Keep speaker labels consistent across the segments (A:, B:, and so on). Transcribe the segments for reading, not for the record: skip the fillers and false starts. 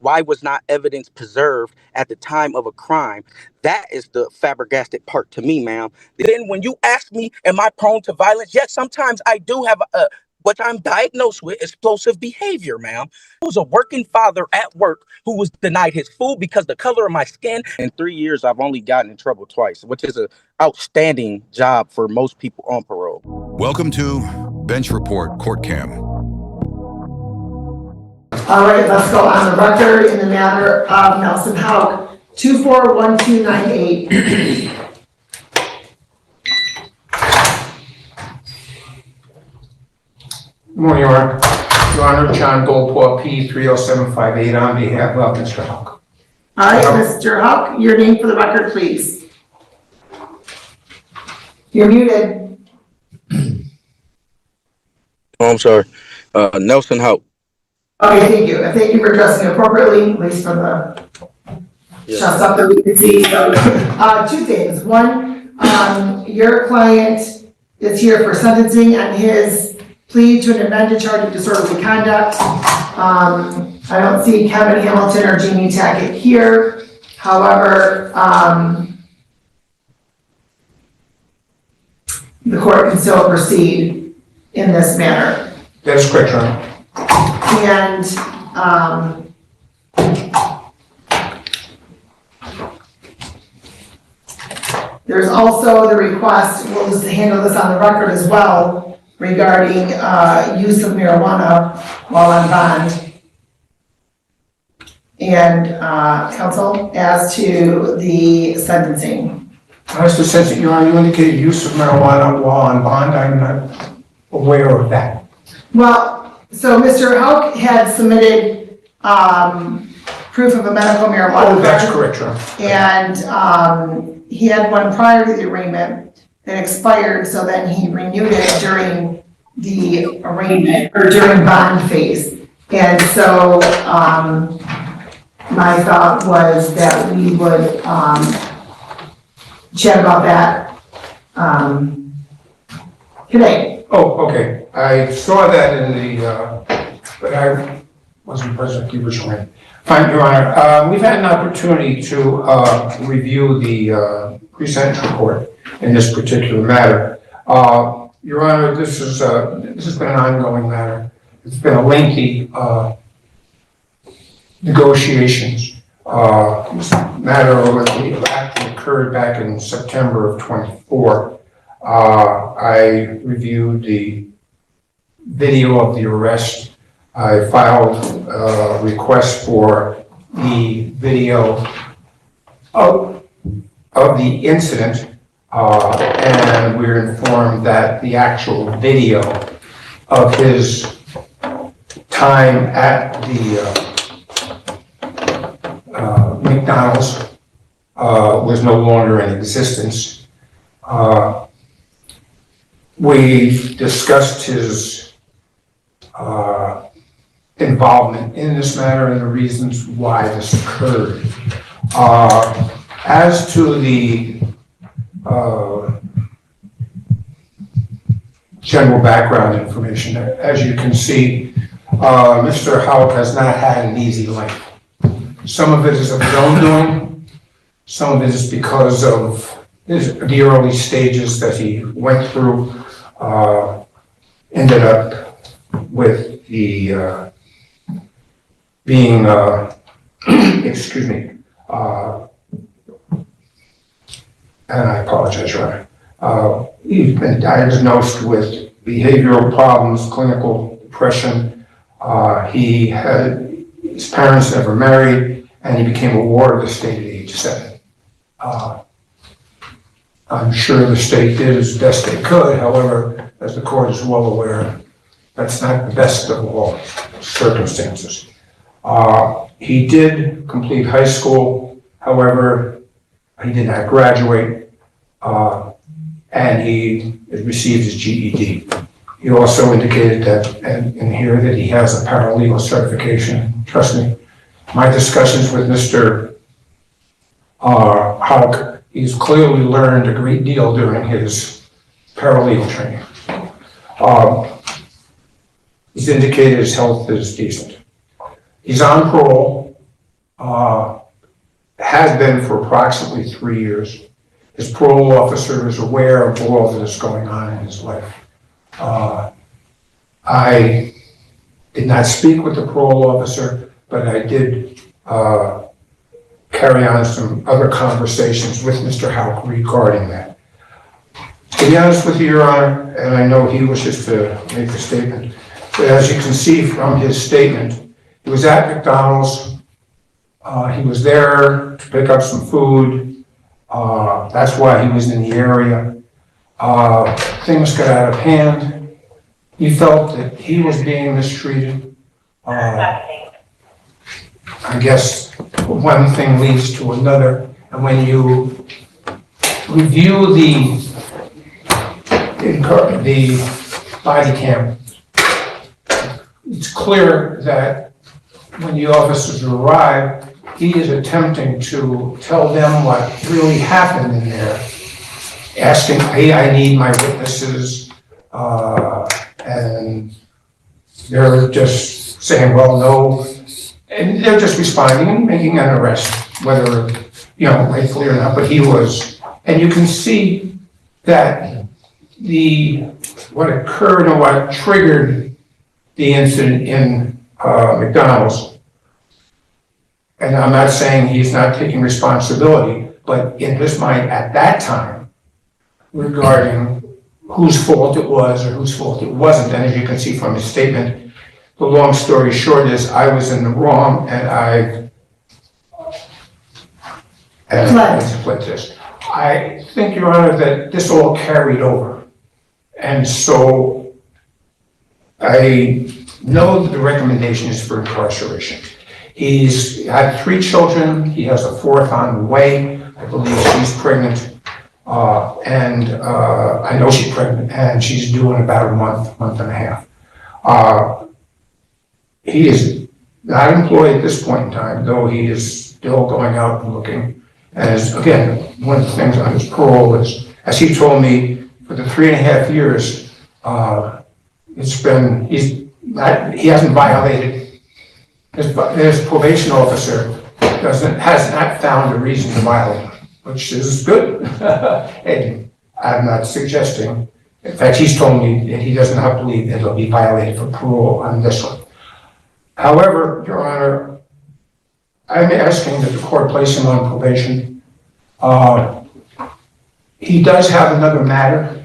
A: Why was not evidence preserved at the time of a crime? That is the flabbergasted part to me, ma'am. Then when you ask me, am I prone to violence? Yes, sometimes I do have what I'm diagnosed with, explosive behavior, ma'am. I was a working father at work who was denied his food because the color of my skin. In 3 years, I've only gotten in trouble twice, which is an outstanding job for most people on parole.
B: Welcome to Bench Report Court Cam.
C: All right, let's go on the record in the matter of Nelson Houck, 241298.
D: Good morning, Your Honor. Your Honor, John Goldpaw, P. 30758 on behalf of Mr. Houck.
C: All right, Mr. Houck, your name for the record, please. You're muted.
A: Oh, I'm sorry. Nelson Houck.
C: Okay, thank you. And thank you for addressing it appropriately, at least for the shots up that we can see. So, two things. One, your client is here for sentencing on his plea to an amended charge of disorderly conduct. I don't see Kevin Hamilton or Jeannie Tackett here. However, the court can still proceed in this manner.
D: That is correct, Your Honor.
C: And there's also the request, we'll just handle this on the record as well, regarding use of marijuana while on bond. And counsel, as to the sentencing.
D: As to sentencing, Your Honor, you indicated use of marijuana while on bond. I'm not aware of that.
C: Well, so Mr. Houck had submitted proof of a medical marijuana.
D: Oh, that's correct, Your Honor.
C: And he had one prior to the arraignment that expired, so then he renewed it during the arraignment or during bond phase. And so my thought was that we would chat about that today.
D: Oh, okay. I saw that in the, but I wasn't present at the original hearing. Fine, Your Honor. We've had an opportunity to review the pre-sentence report in this particular matter. Your Honor, this has been an ongoing matter. It's been a lengthy negotiations. This matter actually occurred back in September of 24. I reviewed the video of the arrest. I filed a request for the video of the incident, and we were informed that the actual video of his time at the McDonald's was no longer in existence. We discussed his involvement in this matter and the reasons why this occurred. As to the general background information, as you can see, Mr. Houck has not had an easy life. Some of it is of his own doing, some of it is because of the early stages that he went through, ended up with the being, excuse me, and I apologize, Your Honor. He's been diagnosed with behavioral problems, clinical depression. His parents never married, and he became a ward of the state at age 7. I'm sure the state did as best they could. However, as the court is well aware, that's not the best of all circumstances. He did complete high school. However, he did not graduate, and he received his GED. He also indicated that, and here, that he has a paralegal certification. Trust me, my discussions with Mr. Houck, he's clearly learned a great deal during his paralegal training. He's indicated his health is decent. He's on parole. has been for approximately 3 years. His parole officer is aware of all that is going on in his life. I did not speak with the parole officer, but I did carry on some other conversations with Mr. Houck regarding that. To be honest with you, Your Honor, and I know he wishes to make a statement, but as you can see from his statement, he was at McDonald's. He was there to pick up some food. That's why he was in the area. Things got out of hand. He felt that he was being mistreated. I guess one thing leads to another, and when you review the body cam, it's clear that when the officers arrive, he is attempting to tell them what really happened in there, asking, hey, I need my witnesses, and they're just saying, well, no, and they're just responding and making an arrest, whether, rightfully or not, but he was, and you can see that what occurred and what triggered the incident in McDonald's, and I'm not saying he's not taking responsibility, but in his mind at that time, regarding whose fault it was or whose fault it wasn't, and as you can see from his statement, the long story short is I was in the wrong and split this. I think, Your Honor, that this all carried over. And so I know that the recommendation is for incarceration. He's had 3 children. He has a 4th on the way. I believe she's pregnant. I know she's pregnant, and she's due in about a month and a half. He is not employed at this point in time, though he is still going out and looking. As again, one of the things on his parole is, as he told me, for the 3.5 years, he hasn't violated. His probation officer has not found a reason to violate, which is good. And I'm not suggesting. In fact, he's told me that he does not believe that he'll be violated for parole on this one. However, Your Honor, I'm asking that the court place him on probation. He does have another matter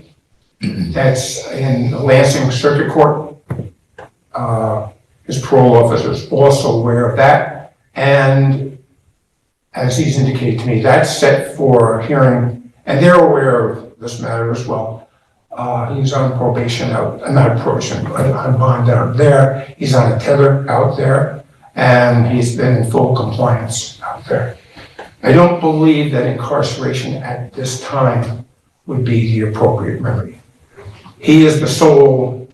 D: that's in the Lansing Circuit Court. His parole officer is also aware of that, and as he's indicated to me, that's set for hearing, and they're aware of this matter as well. He's on probation not probation, but on bond out there. He's on a tether out there, and he's been in full compliance out there. I don't believe that incarceration at this time would be the appropriate remedy. He is the sole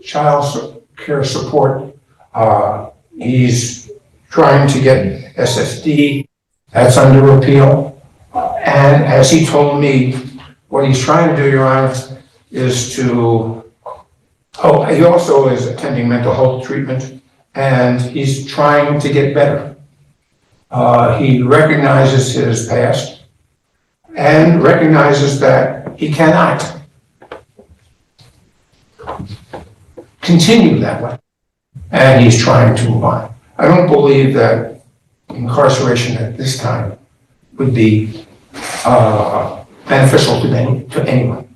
D: child care support. He's trying to get SSD. That's under appeal. And as he told me, what he's trying to do, Your Honor, is he also is attending mental health treatment, and he's trying to get better. He recognizes his past and recognizes that he cannot continue that way, and he's trying to move on. I don't believe that incarceration at this time would be beneficial to anyone.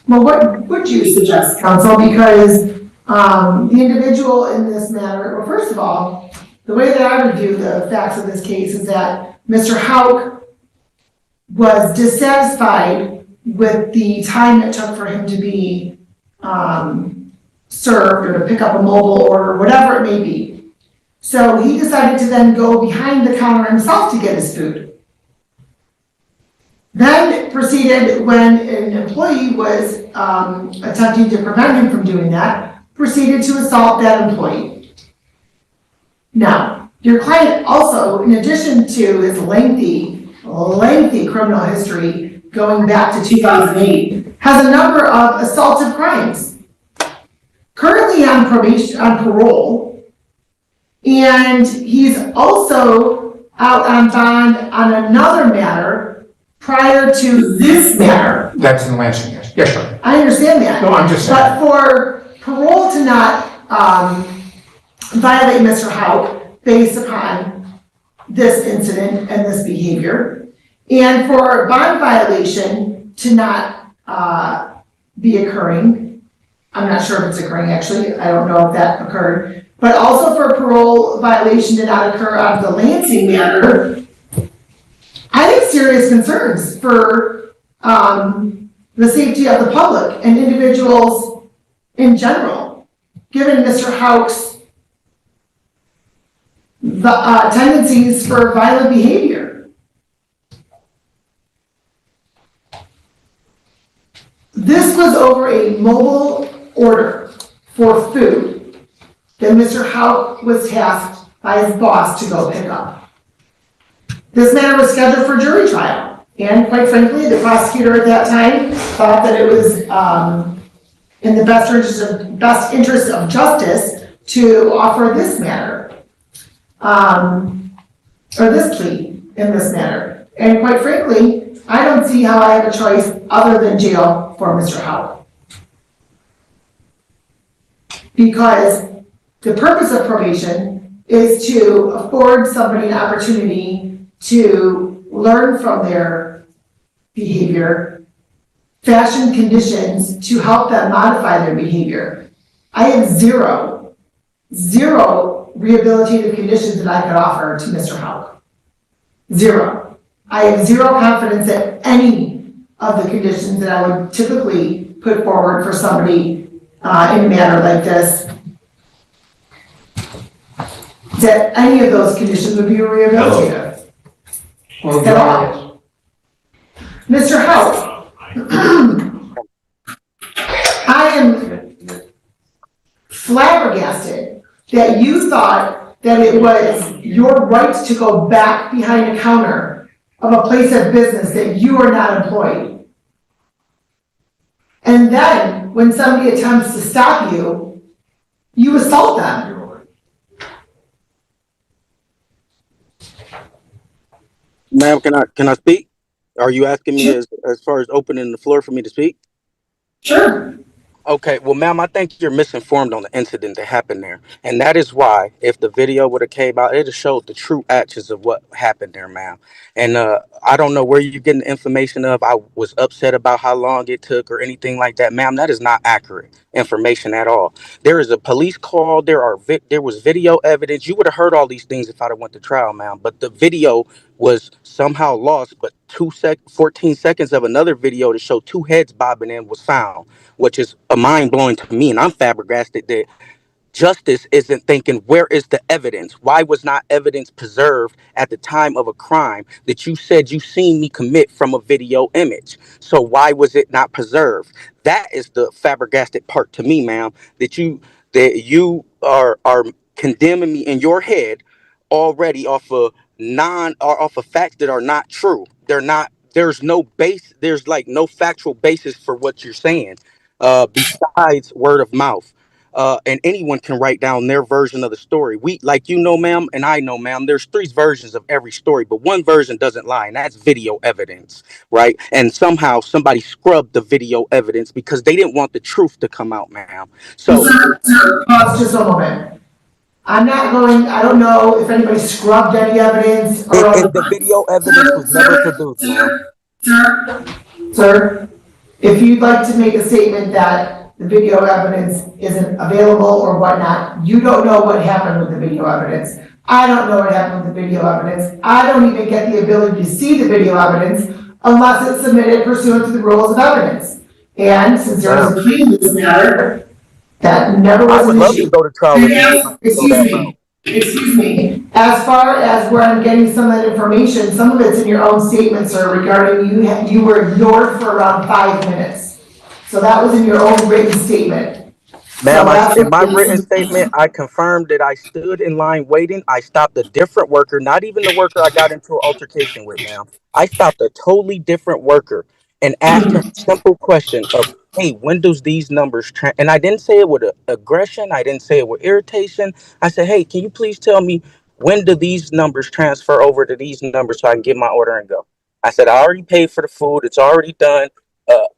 C: Well, what would you suggest, counsel? Because the individual in this matter, well, first of all, the way that I review the facts of this case is that Mr. Houck was dissatisfied with the time it took for him to be served or to pick up a mobile order, whatever it may be. So he decided to then go behind the counter himself to get his food. Then proceeded, when an employee was attempting to prevent him from doing that, proceeded to assault that employee. Now, your client also, in addition to his lengthy criminal history going back to 2008, has a number of assaultive crimes. Currently on parole, and he's also out on bond on another matter prior to this matter.
D: That's in Lansing, yes. Yes, sir.
C: I understand that.
D: No, I'm just saying.
C: But for parole to not violate Mr. Houck based upon this incident and this behavior, and for bond violation to not be occurring, I'm not sure if it's occurring actually, I don't know if that occurred, but also for parole violation to not occur on the Lansing matter, I have serious concerns for the safety of the public and individuals in general, given Mr. Houck's tendencies for violent behavior. This was over a mobile order for food that Mr. Houck was tasked by his boss to go pick up. This matter was scheduled for jury trial, and quite frankly, the prosecutor at that time thought that it was in the best interest of justice to offer this matter, or this plea in this matter. And quite frankly, I don't see how I have a choice other than jail for Mr. Houck. Because the purpose of probation is to afford somebody an opportunity to learn from their behavior, fashion conditions to help them modify their behavior. I have zero rehabilitative conditions that I could offer to Mr. Houck. Zero. I have zero confidence that any of the conditions that I would typically put forward for somebody in a matter like this, that any of those conditions would be rehabilitative. At all. Mr. Houck, I am flabbergasted that you thought that it was your right to go back behind a counter of a place of business that you are not employed. And then, when somebody attempts to stop you, you assault them.
A: Ma'am, can I speak? Are you asking me as far as opening the floor for me to speak?
C: Sure.
A: Okay, well, ma'am, I think you're misinformed on the incident that happened there. And that is why, if the video would have came out, it'd have showed the true actions of what happened there, ma'am. And I don't know where you're getting the information of. I was upset about how long it took or anything like that. Ma'am, that is not accurate information at all. There is a police call. There was video evidence. You would have heard all these things if I'd have went to trial, ma'am. But the video was somehow lost. But 14 seconds of another video to show two heads bobbing in was found, which is a mind blowing to me. And I'm flabbergasted that justice isn't thinking, where is the evidence? Why was not evidence preserved at the time of a crime that you said you seen me commit from a video image? So why was it not preserved? That is the flabbergasted part to me, ma'am, that you are condemning me in your head already off of facts that are not true. They're not. There's no base. There's like no factual basis for what you're saying, besides word of mouth. And anyone can write down their version of the story. We, like, you know, ma'am, and I know, ma'am, there's three versions of every story, but one version doesn't lie, and that's video evidence, right? And somehow somebody scrubbed the video evidence because they didn't want the truth to come out, ma'am. So,
C: Sir, pause just a moment. I don't know if anybody scrubbed any evidence or
A: if the video evidence was never produced, ma'am.
C: Sir, if you'd like to make a statement that the video evidence isn't available or whatnot, you don't know what happened with the video evidence. I don't know what happened with the video evidence. I don't even get the ability to see the video evidence unless it's submitted pursuant to the rules of evidence. And since there is a plea in this matter, that never was an issue.
A: I would love to go to trial.
C: Excuse me. As far as where I'm getting some of that information, some of it's in your own statement, sir, regarding you were ignored for around 5 minutes. So that was in your own written statement.
A: Ma'am, in my written statement, I confirmed that I stood in line waiting. I stopped a different worker, not even the worker I got into an altercation with, ma'am. I stopped a totally different worker and asked him a simple question of, hey, when does these numbers and I didn't say it with aggression. I didn't say it with irritation. I said, hey, can you please tell me when do these numbers transfer over to these numbers so I can get my order and go? I said, I already paid for the food. It's already done.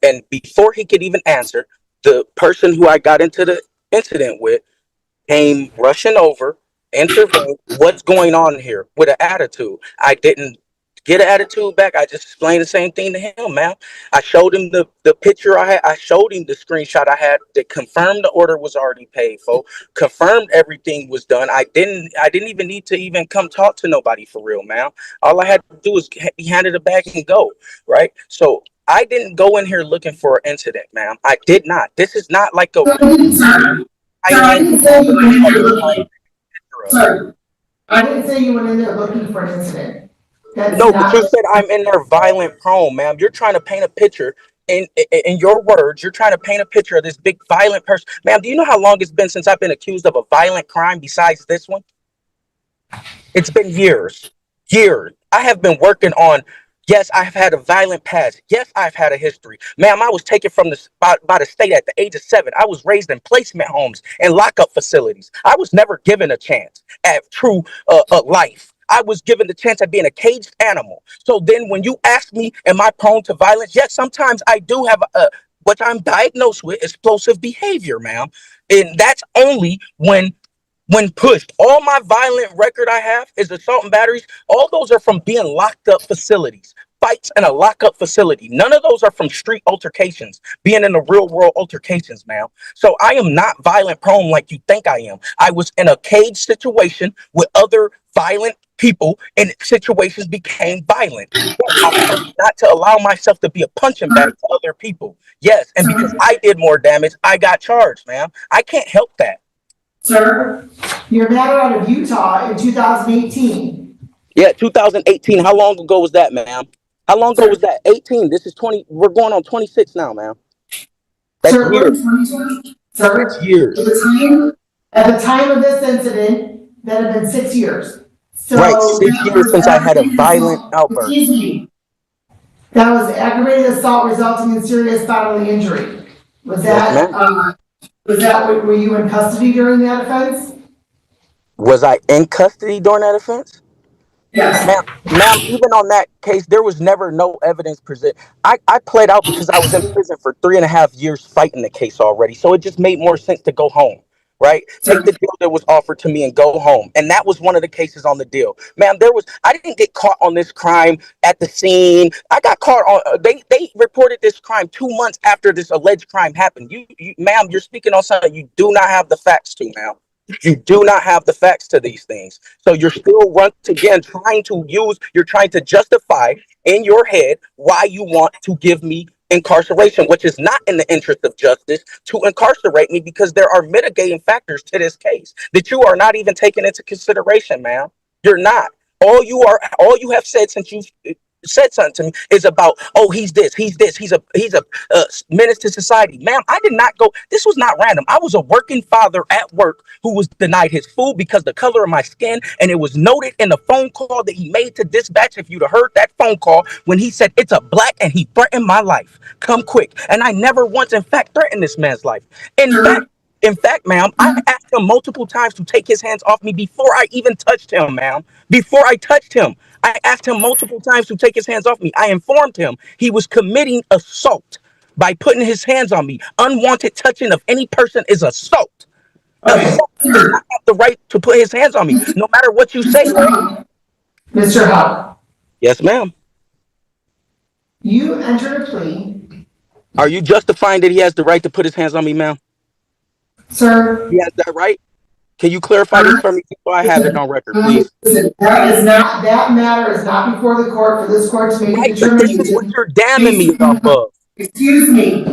A: And before he could even answer, the person who I got into the incident with came rushing over, intervened. What's going on here with an attitude? I didn't get an attitude back. I just explained the same thing to him, man. I showed him the picture I had. I showed him the screenshot I had that confirmed the order was already paid for, confirmed everything was done. I didn't even need to even come talk to nobody for real, man. All I had to do was be handed it back and go, right? So I didn't go in here looking for an incident, man. I did not. This is not like a
C: I
A: high-end
C: didn't say you went in there
A: crime.
C: looking. Sorry, I didn't say you went in there looking for an incident. That's
A: No, but you
C: not.
A: said I'm in there violent prone, ma'am. You're trying to paint a picture in your words. You're trying to paint a picture of this big violent person, ma'am. Do you know how long it's been since I've been accused of a violent crime besides this one? It's been years, years. I have been working on. Yes, I've had a violent past. Yes, I've had a history, ma'am. I was taken from by the state at the age of 7. I was raised in placement homes and lockup facilities. I was never given a chance at true life. I was given the chance at being a caged animal. So then, when you ask me, am I prone to violence? Yes, sometimes I do have what I'm diagnosed with, explosive behavior, ma'am, and that's only when pushed. All my violent record I have is assault and batteries. All those are from being locked up facilities, fights in a lockup facility. None of those are from street altercations, being in the real world altercations, ma'am. So I am not violent prone like you think I am. I was in a cage situation with other violent people, and situations became violent. Yes, I chose not to allow myself to be a punching bag to other people. Yes, and because I did more damage, I got charged, ma'am. I can't help that.
C: Sir, you're a matter out of Utah in 2018.
A: Yeah, 2018. How long ago was that, ma'am? How long ago was that? 18. This is 20. We're going on 26 now, ma'am. That's
C: Sir, we're in
A: years.
C: 2020.
A: That's
C: Sir,
A: years.
C: at the time of this incident, that had been 6 years. So
A: Right, 6 years
C: that was
A: since I had a
C: aggravated
A: violent
C: assault.
A: outburst.
C: Excuse me. That was aggravated assault resulting in serious bodily injury. Was
A: Yes,
C: that,
A: ma'am.
C: were you in custody during that offense?
A: Was I in custody during that offense?
C: Yes.
A: Ma'am, even on that case, there was never no evidence presented. I played out because I was in prison for 3.5 years fighting the case already. So it just made more sense to go home, right? Take
C: Sir,
A: the deal that was offered to me and go home. And that was one of the cases on the deal. Ma'am, I didn't get caught on this crime at the scene. I got caught on, they reported this crime 2 months after this alleged crime happened. Ma'am, you're speaking on something you do not have the facts to, ma'am. You do not have the facts to these things. So you're still once again you're trying to justify in your head why you want to give me incarceration, which is not in the interest of justice to incarcerate me, because there are mitigating factors to this case that you are not even taking into consideration, ma'am. You're not. All you have said since you said something to me is about, oh, he's a menace to society. Ma'am, I did not go. This was not random. I was a working father at work who was denied his food because the color of my skin, and it was noted in the phone call that he made to dispatch. If you'd have heard that phone call when he said it's a black and he threatened my life, come quick. And I never once in fact threatened this man's life. In fact, ma'am, I asked him multiple times to take his hands off me before I even touched him, ma'am. Before I touched him, I asked him multiple times to take his hands off me. I informed him he was committing assault by putting his hands on me. Unwanted touching of any person is assault. Assault. He does not have the right to put his hands on me, no matter what you say, ma'am.
C: Mr. Hubb,
A: Yes, ma'am.
C: you entered a plea.
A: Are you justifying that he has the right to put his hands on me, ma'am?
C: Sir,
A: He has that right? Can you clarify this for me so I have it on record, please?
C: listen, that matter is not before the court for this court to make a
A: Right, but this is what
C: determination.
A: you're damning me off of.
C: Excuse me.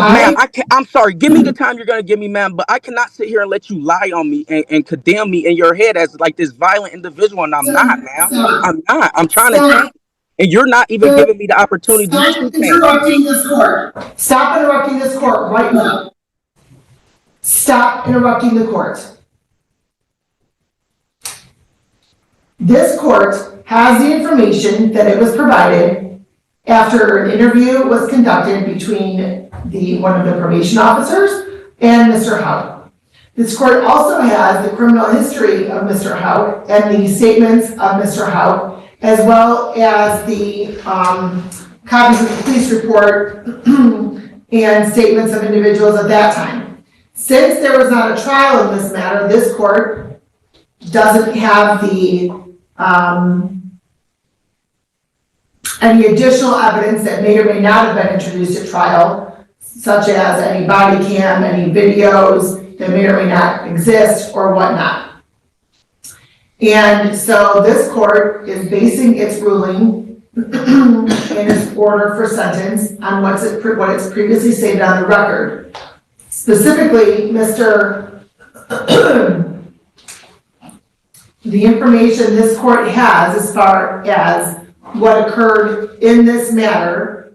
A: Ma'am, I'm sorry. Give me the time you're gonna give me, ma'am. But I cannot sit here and let you lie on me and condemn me in your head as like this violent individual, and I'm not, ma'am. I'm not. I'm trying to change, and you're not even giving me the opportunity to change.
C: Interrupting this court. Stop interrupting this court right now. Stop interrupting the court. This court has the information that it was provided after an interview was conducted between one of the probation officers and Mr. Hubb. This court also has the criminal history of Mr. Houck and the statements of Mr. Houck, as well as the copies of the police report and statements of individuals at that time. Since there was not a trial in this matter, this court doesn't have the any additional evidence that may or may not have been introduced at trial, such as any body cam, any videos that may or may not exist or whatnot. And so this court is basing its ruling in its order for sentence on what it's previously stated on the record. Specifically, the information this court has as far as what occurred in this matter,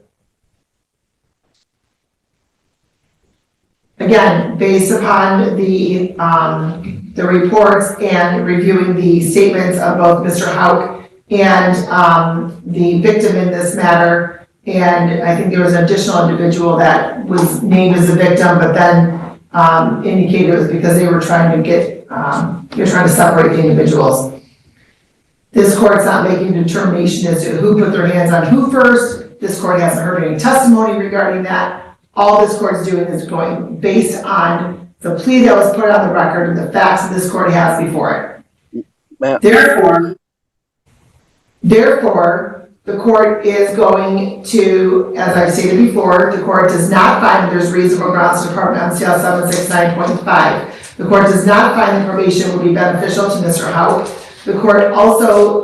C: again, based upon the reports and reviewing the statements of both Mr. Houck and the victim in this matter, and I think there was an additional individual that was named as a victim, but then indicated it was because they were trying to separate the individuals. This court's not making a determination as to who put their hands on who first. This court hasn't heard any testimony regarding that. All this court's doing is going based on the plea that was put on the record and the facts that this court has before it. Therefore, the court is going to, as I've stated before, the court does not find that there's reasonable grounds to depart on MCL 769.5. The court does not find that probation would be beneficial to Mr. Houck. The court also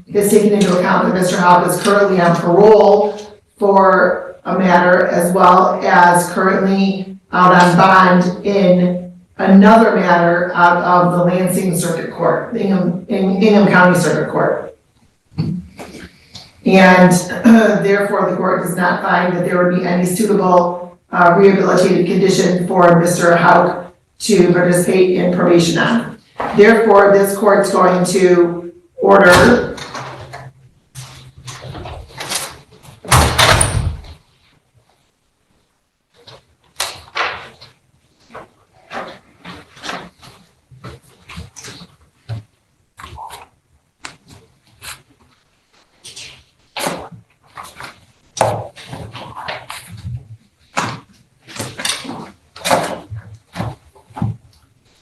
C: is taking into account that Mr. Houck is currently on parole for a matter, as well as currently out on bond in another matter out of the Lansing Circuit Court, Ingham County Circuit Court. And therefore, the court does not find that there would be any suitable rehabilitative condition for Mr. Houck to participate in probation on. Therefore, this court's going to order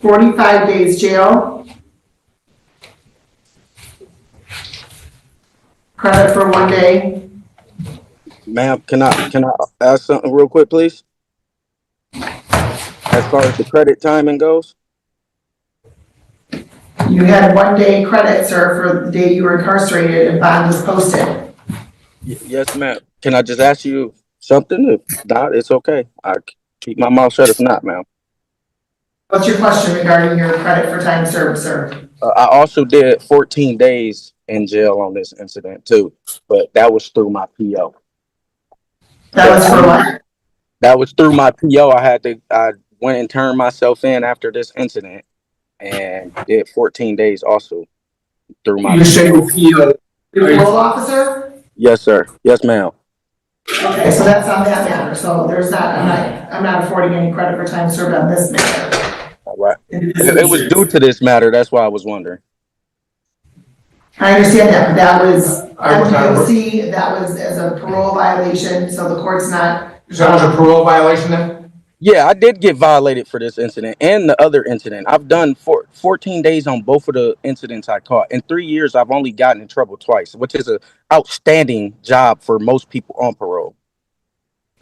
C: $45 days jail, credit for 1 day.
A: Ma'am, can I ask something real quick, please? As far as the credit timing goes?
C: You had 1 day credit, sir, for the day you were incarcerated and bond was posted.
A: Yes, ma'am. Can I just ask you something? If not, it's okay. I keep my mouth shut if not, ma'am.
C: What's your question regarding your credit for time served, sir?
A: I also did 14 days in jail on this incident too, but that was through my PO.
C: That was for what?
A: That was through my PO. I went and turned myself in after this incident and did 14 days also through my
D: You say
A: PO.
D: PO.
C: Your parole officer?
A: Yes, sir. Yes, ma'am.
C: Okay, so that's on that matter. So there's not, I'm not affording any credit for time served on this matter.
A: All right. It was due to this matter. That's why I was wondering.
C: I understand that, but that was MPOC, that was as a parole violation, so the court's not.
D: So that was a parole violation then?
A: Yeah, I did get violated for this incident and the other incident. I've done 14 days on both of the incidents I caught. In 3 years, I've only gotten in trouble twice, which is an outstanding job for most people on parole.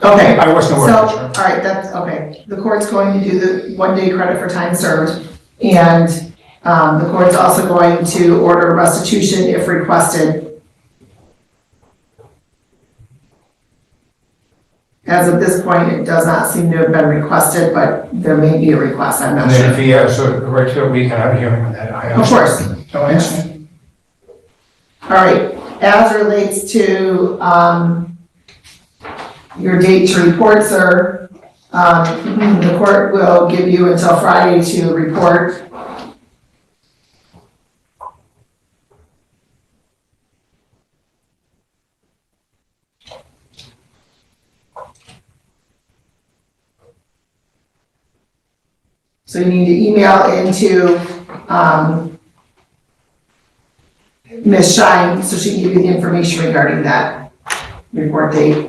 C: Okay,
D: I wasn't aware
C: so,
D: of
C: all
D: this,
C: right, that's, okay. The court's going to do the 1 day credit for time served, and the court's also going to order restitution if requested. As of this point, it does not seem to have been requested, but there may be a request, I'm not
D: And then
C: sure.
D: if he has a right to, we can have a hearing on that.
C: Of course.
D: So I understand.
C: All right, as relates to your date to report, sir, the court will give you until Friday to report. So you need to email into, Ms. Shine, so she can give you the information regarding that report date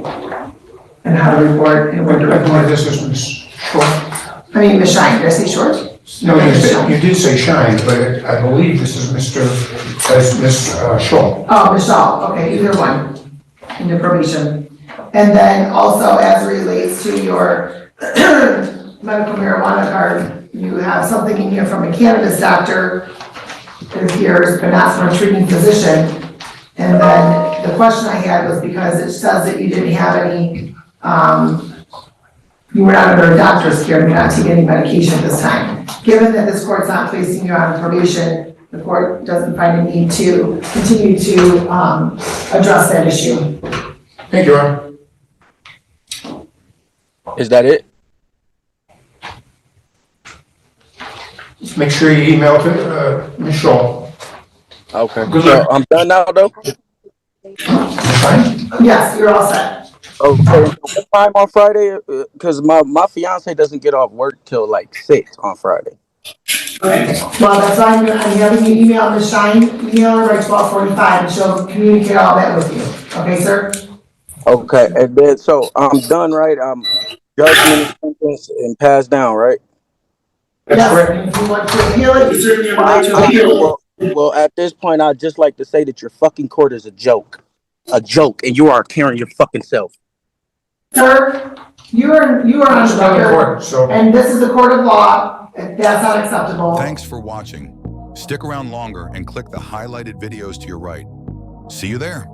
C: and how to report and where to
D: I believe
C: report.
D: this is Ms. Short.
C: I mean, Ms. Shine, did I say short?
D: No, you did say Shine, but I believe this is Ms. Shaw.
C: Oh, Michelle, okay, either one, into probation. And then also as it relates to your medical marijuana card, you have something in here from a cannabis doctor, it appears, but not from a treating physician. And then the question I had was because it says that you didn't have any, you were not under a doctor's care, you're not taking any medication at this time. Given that this court's not placing you on probation, the court doesn't find a need to continue to address that issue.
D: Thank you, Ron.
A: Is that it?
D: Just make sure you email to Ms. Shaw.
A: Okay.
D: Good
A: So
D: luck.
A: I'm done now, though.
D: Fine?
C: Yes, you're all set.
A: Okay. What time on Friday? Because my fiance doesn't get off work till like 6 on Friday.
C: Well, that's why I'm having you email Ms. Shine, email her by 12:45 and she'll communicate all that with you. Okay, sir?
A: Okay, and then so I'm done, right? Judgment, sentence, and passed down, right?
D: That's
C: Yes,
D: correct.
C: and if you want to appeal it, you certainly have a right to appeal it.
A: Well, at this point, I'd just like to say that your fucking court is a joke, and you are carrying your fucking self.
C: Sir, you are on
D: It's
C: the
D: not
C: record,
D: important, so.
C: and this is a court of law, and that's not acceptable.
B: Thanks for watching. Stick around longer and click the highlighted videos to your right. See you there.